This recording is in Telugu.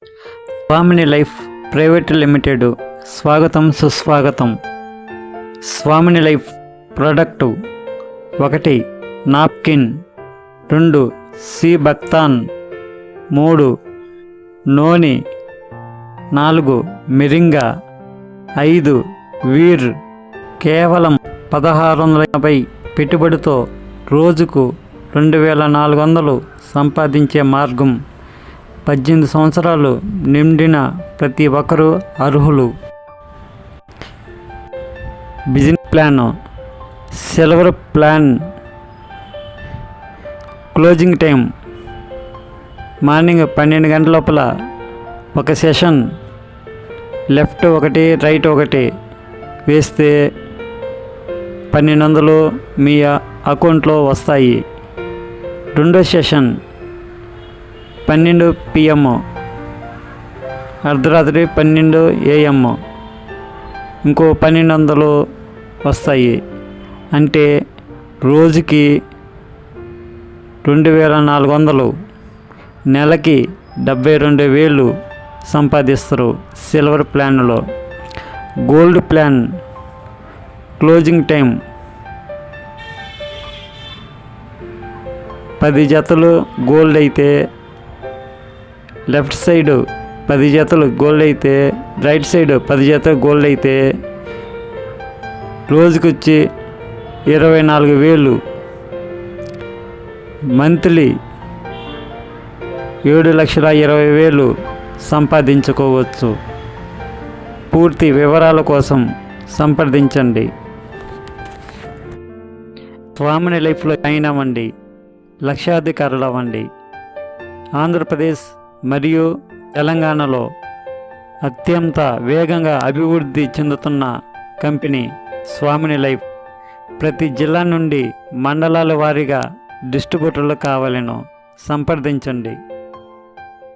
స్వామిని లైఫ్ ప్రైవేట్ లిమిటెడ్ స్వాగతం సుస్వాగతం. స్వామిని లైఫ్ ప్రోడక్టు 1 నాప్కిన్, 2 సి బక్తాన్, 3 నోని, 4 మిరింగా, 5 వీర్. కేవలం 1650 పెట్టుబడితో రోజుకు 2400 సంపాదించే మార్గం. 18 సంవత్సరాలు నిండిన ప్రతి ఒక్కరూ అర్హులు. Business plan, silver plan. Closing time morning 12 గంటల లోపల ఒక సెషన్, లెఫ్ట్ 1 రైట్ 1 వేస్తే 1200 మీ అకౌంట్లో వస్తాయి. రెండో సెషన్ 12 PM, అర్ధరాత్రి 12 AM, ఇంకో 1200 వస్తాయి. అంటే రోజుకి 2400, నెలకి 72,000 సంపాదిస్తారు సిల్వర్ ప్లాన్లో. గోల్డ్ ప్లాన్ క్లోజింగ్ టైం 10 జతలు గోల్డ్ అయితే లెఫ్ట్ సైడ్ 10 జతలు గోల్డ్ అయితే, రైట్ సైడ్ 10 జతలు గోల్డ్ అయితే రోజుకొచ్చి 24,000. మంత్లీ 7,20,000 సంపాదించుకోవచ్చు. పూర్తి వివరాల కోసం సంప్రదించండి. స్వామిని లైఫ్లో జాయిన్ అవ్వండి, లక్షాధికారులు అవ్వండి. ఆంధ్రప్రదేశ్ మరియు తెలంగాణలో అత్యంత వేగంగా అభివృద్ధి చెందుతున్న కంపెనీ స్వామిని లైఫ్. ప్రతి జిల్లా నుండి మండలాల వారీగా డిస్ట్రిబ్యూటర్లు కావాలను సంప్రదించండి.